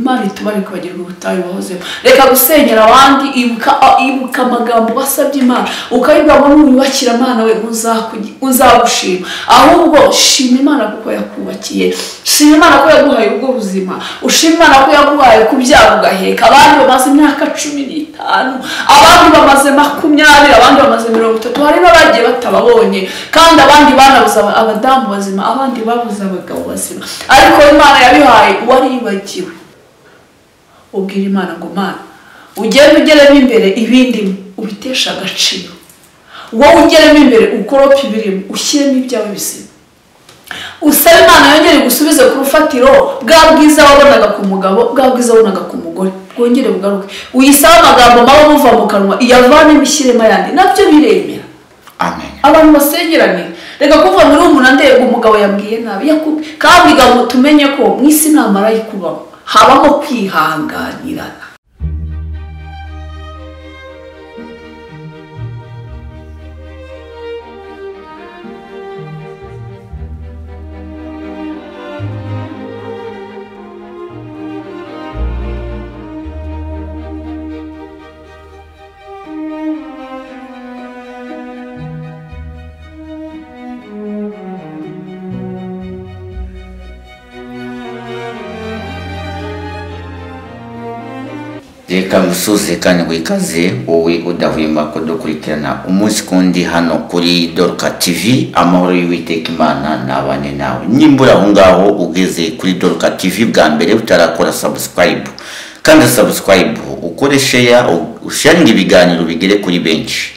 Imana itubare kwagirwa ubutayu bahozemo. Reka gusenyera abandi, ibuka amagambo basabye Imana ukayibwira ngo nuyubakira Imana we uzagushima. Ahubwo shima Imana kuko yakubakiye, shima Imana ko yaguhaye ubwo buzima, ushima Imana ko yaguhaye kubyara ugaheka. Abandi bamaze imyaka 15, abandi bamaze 20, abandi bamaze 30, hari n'abagiye batababonye, kandi abandi banabuze abadamu bazima, abandi babuze abagabo bazima, ariko Imana yabihaye waribagiwe. Ubwira Imana ngo Mana ugere ugeremo imbere ibindi ubitesha agaciro, wowe ugeremo imbere ukorope ibirimo ushyiremo ibyawe bizima, usaba Imana yongere gusubize ku rufatiro bwa bwiza wabonaga ku mugabo, bwa bwiza wabonaga ku mugore, bwongere bugaruke. Uyisaba amagambo mabi muva mu kanwa iyavane imishyiremo yandi, nabyo biremera. Amen. Abantu basengerane, reka kuva muri umuntu ndego umugabo yambwiye nabi kandi ngo tumenye ko mu isi nta marayika ubaho, habamo kwihanganirana. Reka ngusuze kandi ngo ikaze wowe udahwema kudukurikirana umunsi kundi hano kuri Dorka TV. Amahoro y'Uwiteka Imana nabane nawe. Nimbura aho ngaho ugeze kuri Dorka TV bwa mbere utarakora subscribe, kandi subscribe ukore share, usharinga ibiganiro bigere kuri benshi.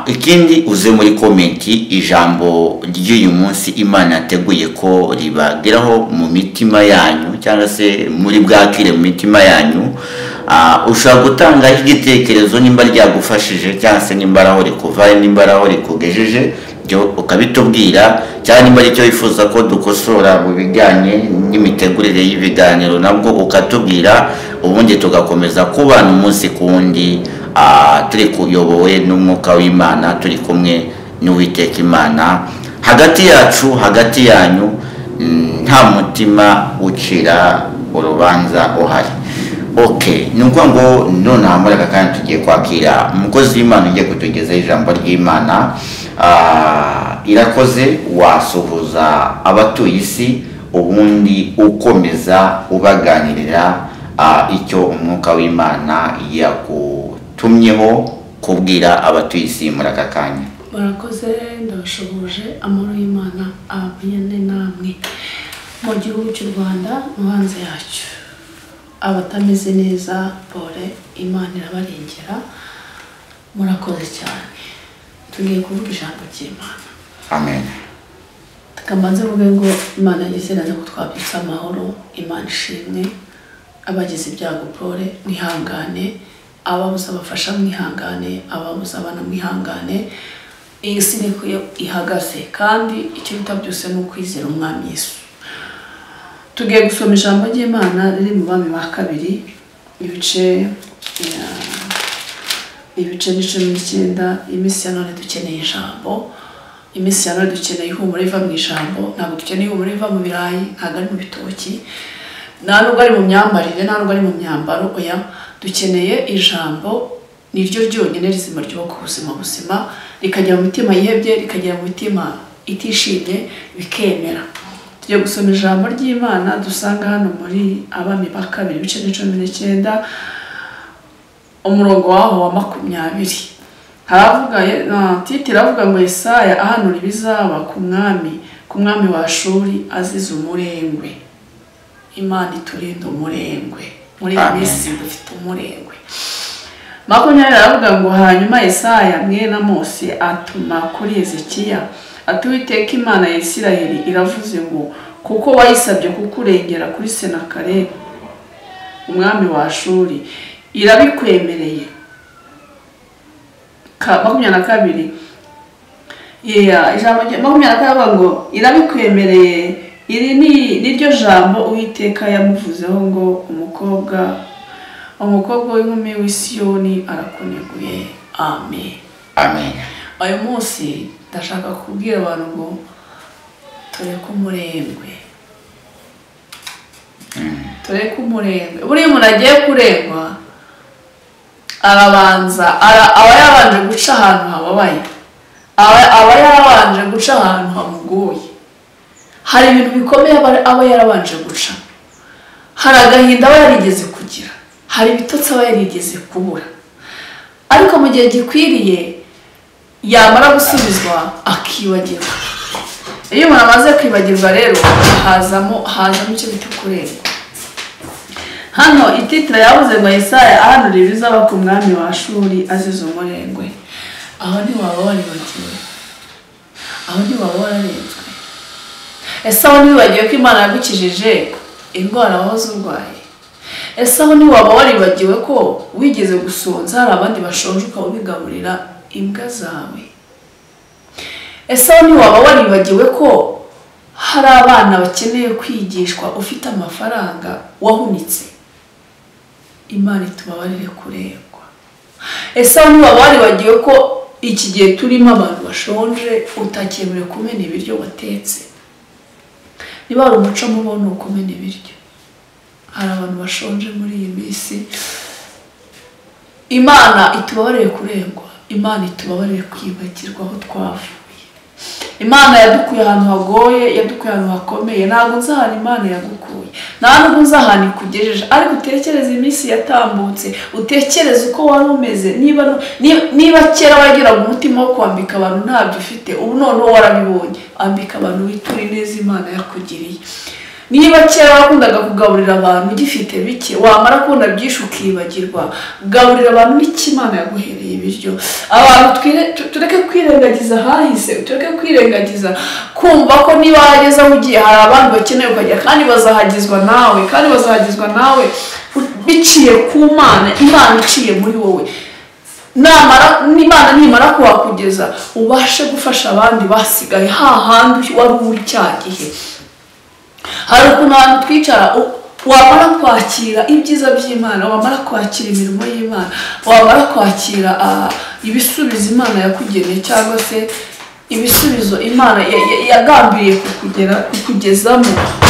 Ikindi uze muri komenti ijambo ry'uyu munsi Imana yateguye ko ribageraho mu mitima yanyu, cyangwa se muri bwakire mu mitima yanyu. Ushaka gutanga igitekerezo nimba ryagufashije, cyangwa se nimba araho rikuvaye, nimba araho rikugejeje, byo ukabitubwira, cyangwa nimba ari cyo wifuza ko dukosora mu bijyanye n'imitegurire y'ibiganiro nabwo ukatubwira, ubundi tugakomeza kubana umunsi kundi turi kuyobowe n'umwuka w'Imana, turi kumwe n'Uwiteka Imana hagati yacu, hagati yanyu, nta mutima ucira urubanza uhari. Okay, nuko ngo none amaraga kandi tugiye kwakira umukozi w'Imana ugiye kutugezaho ijambo ry'Imana. Irakoze wasuhuza abatuye isi, ubundi ukomeza ubaganirira icyo umwuka w'Imana yakutumyeho kubwira abatuye isi muri aka kanya. Barakoze, ndabashoboje. Amahoro y'Imana abiyane namwe mu gihugu cy'u Rwanda no hanze yacyo. Abatameze neza pole, Imana irabarengera. Murakoze cyane. Tugiye kuvuga ijambo ry'Imana. Amen. Tukamanze vuga ngo Imana yizerana ko twabyutse amahoro. Imana ishimwe. Abagize ibyago pole mwihangane, ababuze abafasha mwihangane, ababuze abana mwihangane. Iyi si niko ihagaze, kandi icyo bitabyose ni ukwizera Umwami Yesu. Tugiye gusoma ijambo ry'Imana riri mu Bami ba kabiri ibice 19. Iminsi ya none dukeneye ijambo, iminsi ya none dukeneye ihumure riva mu ijambo. Ntabwo dukeneye ihumure riva mu birayi, ntabwo ari mu bitoki, nta nubwo ari mu myambarire, nta nubwo ari mu myambaro. Oya, dukeneye ijambo, niryo ryonyine rizima ryubaka ubuzima buzima, rikagera mu mitima yihebye, rikagera mu mitima itishimye, bikemera. Tugiye gusoma ijambo ry'Imana dusanga hano muri Abami ba kabiri ibice 19 umurongo waho wa 20. Haravuga titira avuga ngo Yesaya ahanura ibizaba ku mwami wa Ashuri azize umurengwe. Imana iturinde umurengwe, muri Yesu dufite umurengwe. 20 aravuga ngo hanyuma Yesaya mwene Amosi atuma kuri Hezekiya ati Uwiteka Imana ya Isirayeli iravuze ngo kuko wayisabye kukurengera kuri Senakeribu umwami wa Ashuri irabikwemereye. 22 ijambo 22 ngo irabikwemereye. Iri niryo jambo Uwiteka yamuvuzeho ngo umukobwa w'inkumi w'i Siyoni arakuneguye. Amen. Amen. Ayo munsi ndashaka kubwira abantu ngo tureke umurengwe, tureke umurengwe. buriya umuntu agiye kurengwa arabanza aba yabanje guca ahantu hababaye, aba yarabanje guca ahantu hamugoye, hari ibintu bikomeye aba yarabanje guca, hari agahinda aba yarigeze kugira, hari ibitotsi aba yarigeze kubura, ariko mu gihe gikwiriye yamara gusubizwa akibagirwa. iyo umuntu amaze kwibagirwa rero hazamo icyo bita kurengwa. hano ititira yavuze ngo Yesaya ahanurira ibizaba ku mwami wa Ashuri azize umurengwe. aho ntiwaba waribagiwe, aho ntiwaba wararenzwe. ese aho ntiwibagiwe ko Imana yagukijije indwara wahoze urwaye? ese aho ntiwaba waribagiwe ko wigeze gusonza hari abandi bashonje ukaba ubigaburira imbwa zawe? ese aho ntiwaba waribagiwe ko hari abana bakeneye kwigishwa ufite amafaranga wahunitse? Imana itubabarire kurengwa. ese aho ntiwaba waribagiwe ko iki gihe turimo abantu bashonje utakemerewe kumena ibiryo watetse? niba hari umuco mubo ni ukumena ibiryo. hari abantu bashonje muri iyi minsi. Imana itubabarire kurengwa, Imana itubabarire kwibagirwa aho twavuye. Imana yadukuye ahantu hagoye, yadukuye ahantu hakomeye. ntabwo nzi ahantu Imana yagukuye, nta nubwo nzi ahantu ikugejeje, ariko utekereze iminsi yatambutse, utekereze uko wari umeze. niba kera wagiraga umutima wo kwambika abantu ntabyo ufite, ubu noneho warabibonye, ambika abantu witure neza Imana yakugiriye. niba kera wakundaga kugaburira abantu ugifite bike, wamara kubona byinshi ukibagirwa, gaburira abantu n'iki Imana yaguhereye ibiryo. abantu tureke kwirengagiza hahise, tureke kwirengagiza kumva ko niba wageze aho ugiye hari abandi bakeneye ukajya, kandi bazahagizwa nawe biciye ku Mana, Imana iciye muri wowe. Imana nimara kuhakugeza ubashe gufasha abandi basigaye hahandi wari uri cya gihe. hari ukuntu abantu twicara, wamara kwakira ibyiza by'Imana, wamara kwakira imirimo y'Imana, wamara kwakira ibisubizo Imana yakugeneye, cyangwa se ibisubizo Imana yagambiriye kukugezamo,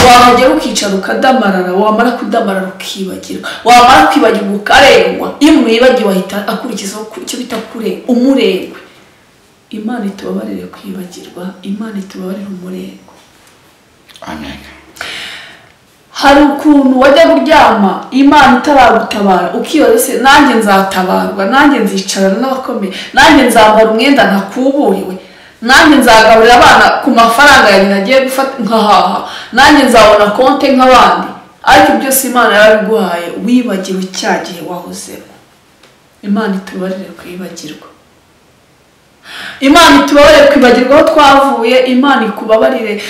wahagera ukicara ukadamarara, wamara kudamarara ukibagirwa, wamara kwibagirwa ukarengwa. iyo umuntu yibagiwe ahita akurikizaho icyo bita umurengwe. Imana itubabarire kwibagirwa, Imana itubabarire umurengwe. Amen. hari ukuntu wajya kuryama Imana itaragutabara, ukibaza se nanjye nzatabarwa, nanjye nzicarana n'abakomeye, nanjye nzambara umwenda ntakuburiwe, nanjye nzagaburira abana ku mafaranga yanjye nagiye gufata nkahaha, nanjye nzabona konte nk'abandi. ariko byose Imana yarabiguhaye wibagiwe cya gihe wahozemo. Imana itubarire kwibagirwa, Imana itubarire kwibagirwa aho twavuye, Imana ikubabarire.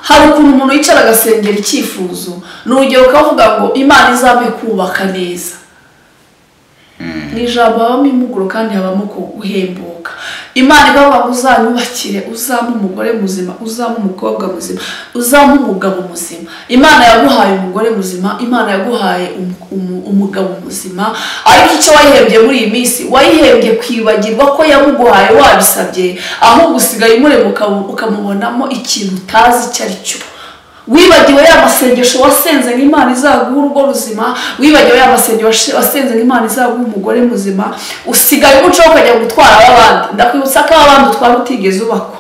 hari ukuntu umuntu yicara agasengera icyifuzo, n'urugero ukavuga ngo Imana izame kubaka neza. mu ijambo habamo impuguro kandi habamo guhembuka. Imana ikavuga ngo uzanyubakire, uzampe umugore muzima, uzampe umukobwa muzima, uzampe umugabo muzima. Imana yaguhaye umugore muzima, Imana yaguhaye umugabo muzima, ariko icyo wayihembye muri iyi minsi, wayihembye kwibagirwa ko yamuguhaye wabisabye, ahubwo usigaye umureba ukamubonamo ikintu utazi icyo ari cyo. wibagiwe ya masengesho wasenze ngo Imana izaguha urugo ruzima, wibagiwe ya masengesho wasenze ngo Imana izaguha umugore muzima, usigaye umuco ukajya gutwara abandi. ndakwibutsa ko abandi utwara utigeze ubakwa.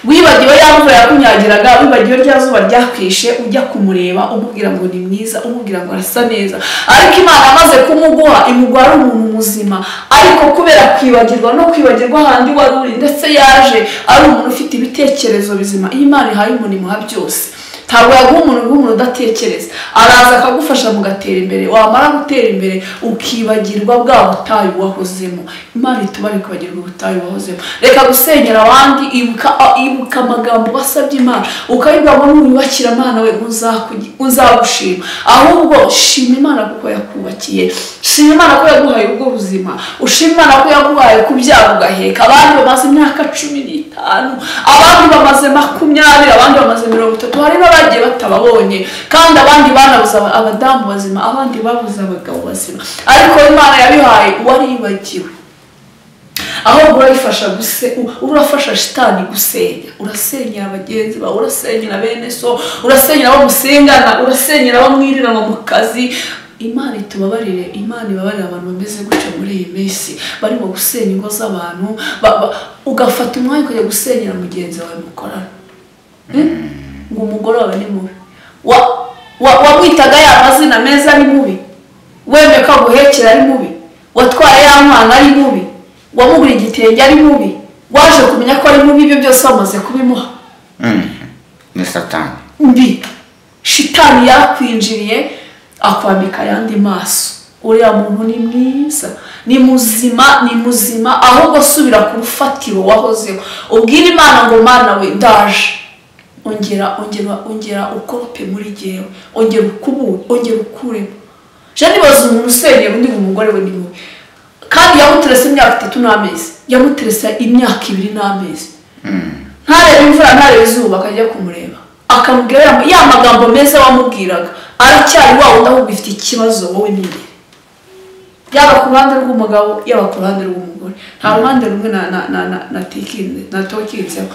wibagiwe ya mvura yakunyagiraga, wibagiwe rya zuba ryakwishe, ujya kumureba umubwira ngo ni mwiza, umubwira ngo arasa neza, ariko Imana amaze kumuguha imuguha ari umuntu muzima. ariko kubera kwibagirwa no kwibagirwa ahandi wari uri, ndetse yaje ari umuntu ufite ibitekerezo bizima. iyo Imana ihaye umuntu imuha byose. ntabwo yaguha umuntu udatekereza, araza akagufasha mugatera imbere. wamara gutera imbere ukibagirwa bwa butayu wahozemo. Imana itubarire kwibagirwa ubutayu wahozemo. reka gusenyera abandi, ibuka amagambo wasabye Imana, ukayibwira ngo nuyubakira Imana we uzagushima. ahubwo shima Imana kuko yakubakiye, shima Imana ko yaguhaye urugo ruzima, ushima Imana ko yaguhaye kubyara ugaheka. abandi bamaze imyaka 15, abandi bamaze 20, abandi bamaze 30. hari n'abagiye batababonye, kandi abandi banabuze abadamu bazima, abandi babuze abagabo bazima, ariko Imana yabihaye waribagiwe. ahubwo urafasha shitani gusenya. Urasenyera abagenzi bawe, urasenyera bene so, urasenyera abo musengana, urasenyera abo mwirirana mu kazi. Imana itubabarire, Imana ibabarire abantu bameze gutyo muri iyi minsi barimo gusenya ingo z'abantu, ugafata umwanya ukajya gusenyera mugenzi wawe mukorana. Ngo umugore wawe ni mubi, wamwitaga ya mazina meza ari mubi, wemeye ko aguhekera ari mubi, watwaye ya mwana ari mubi, wamugura igitenge ari mubi, waje kumenya ko ari mubi, ibyo byose wamaze kubimuha. Ni Satani mbi. Shitani yakwinjiriye akwambika ayandi maso. Uriya muntu ni mwiza, ni muzima, ahubwo subira ku rufatiro wahozeho. Ubwira Imana ngo Mana we ndaje, ongera ukorope muri jewe, ongera ukuremo. Je nibaza umuntu usenyera undi umugore we ni mubi, kandi yamuterese imyaka 3 n'amezi, yamuterese imyaka 2 n'amezi. Ntarebe imvura, ntarebe izuba, akajya kumureba akamubwira ya magambo meza wamubwiraga, aracyari wa wundi ahubwo ifite ikibazo wowe n'imbere. Yaba ku ruhande rw'umugabo, yaba ku ruhande rw'umugore, nta ruhande rumwe na tokinzeho.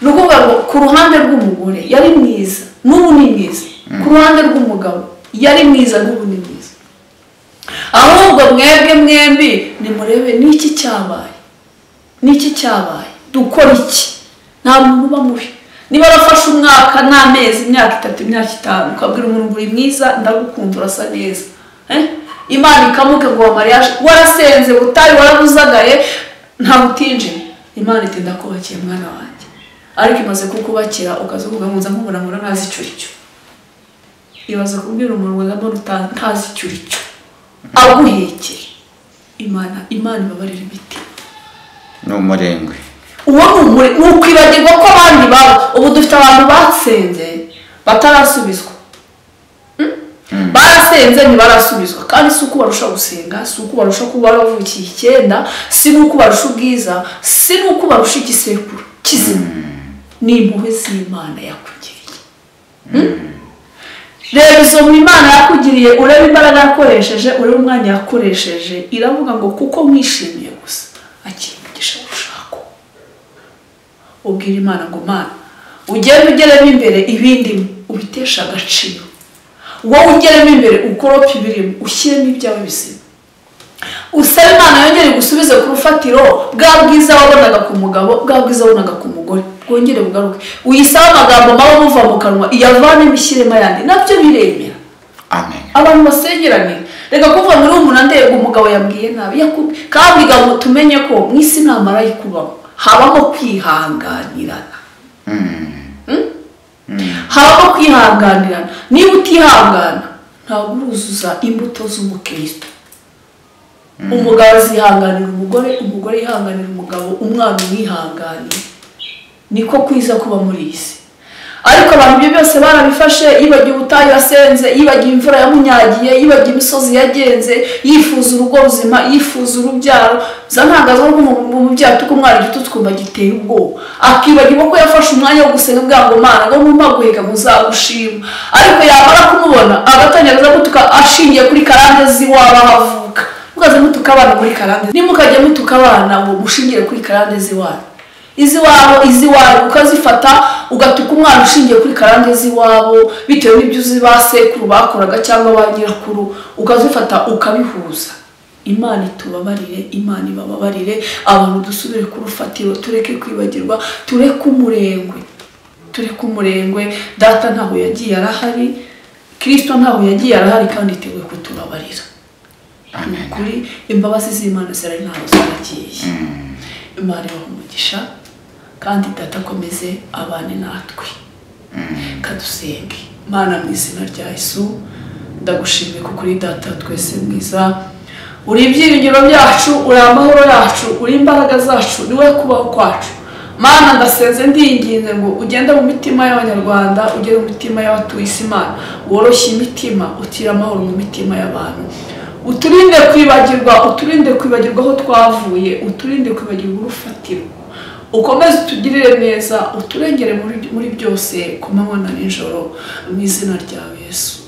Nukuvuga ngo ku ruhande rw'umugore yari mwiza, n'ubu ni mwiza. Ku ruhande rw'umugabo yari mwiza, n'ubu ni mwiza. Ahubwo mwembi nimurebe niki cyabaye, dukora iki? Nta muntu uba mubi. Niba arafashe umwaka n'amezi, imyaka 3, imyaka 5, ukabwira umuntu uri mwiza, ndagukunda, urasa neza, Imana ikamuke ngo mariage warasenze utari warabuzagaye nta utinje, Imana iti ndakubakiye mwana wanjye, ariko imaze kukubakira ukazuvuga ngo nzamubona ntazi icyo aricyo. Ibaza kubwira umuntu ngo ntazi icyo aricyo aguhekeye. Imana ibabarira imitima. N'umurengwe uwo nukwibagirwa ko abandi babo. Ubu dufite abantu basenze batarasubizwa, barasenze ntibarasubizwa, kandi si uko barusha gusenga, si uko barusha kuba baravukiye 9, si nuko barusha ubwiza, si nuko barusha igisekuru kizima. Ni impuhwe z'Imana yakugiriye. Reba izo mu Imana yakugiriye, urebe imbaraga yakoresheje, urebe umwanya yakoresheje. Iravuga ngo kuko mwishimiye gusa akiri umugisha ushako. Ubwira Imana ngo Mana ugende ugeremo imbere ibindi ubitesha agaciro, wowe ugeremo imbere ukorope ibirimo, ushyiremo ibyawe bizima. Usaba Imana yongere gusubize ku rufatiro bwa bwiza wabonaga ku mugabo, bwa bwiza wabonaga ku mugore, bwongere bugaruke. Uyisaba amagambo mabi muva mu kanwa, iyavane imishyiremo yandi, nabyo biremera. Amen. Abantu basengerane, reka kuva muri umuntu ndego umugabo yambwiye nabi, kandi ngo tumenye ko mu isi nta marayika ubaho, habaho kwihanganirana. Habaho kwihanganirana. Niba utihangana ntabwo uruzuza imbuto z'umukristo. Umugabo azihanganira umugore, umugore yihanganira umugabo, umwana wihanganira. Niko kwiza kuba muri isi. Ariko abantu ibyo byose barabifashe, yibagiye ubutayu yasenze, yibagiye imvura yamunyagiye, yibagiye imisozi yagenze, yifuza urugo ruzima, yifuza urubyaro. Za ntangazo mu byaro tuko umwana gito twumva giteye ubwoba, akibagirwa ko yafashe umwanya wo gusenga bwa ngo Mana ngo mumaguheka muzagushima. Ariko yamara kumubona agatanyaza gutuka ashingiye kuri karande ziwaba havuka. Mukaze mutuka abana muri karande, nimukajye mutuka abana ngo mushingiye kuri karande ziwaba. Iziwabo ukazifata ugatuka umwana ushingiye kuri karande ziwabo bitewe n'ibyo uzi basekuru bakoraga cyangwa banyirakuru, ukazifata ukabihuza. Imana itubabarire, Imana ibababarire, abantu dusubire ku rufatiro, tureke kwibagirwa, tureke umurengwe. Data ntaho yagiye arahari, Kristo ntaho yagiye arahari, kandi iteguye kutubabarira. Amen. Kuri imbabazi z'Imana zari ntaho zagiye. Imana umugisha, kandi Data akomeze abane natwe. Kadusenge. Mana mu izina rya Yesu, ndagushimiye kuko uri Data twese mwiza, uri ibyiringiro byacu, uri amahoro yacu, uri imbaraga zacu, ni wowe kubaho kwacu. Mana ndasenze ndinginze ngo ugende mu mitima y'Abanyarwanda, ugere mu mitima y'abatuye isi. Mana woroshye imitima, utira amahoro mu mitima y'abantu. Uturinde kwibagirwa aho twavuye, uturinde kwibagirwa urufatiro. Ukomeze utugirire neza, uturengere muri byose ku manywa na nijoro, mu izina rya Yesu.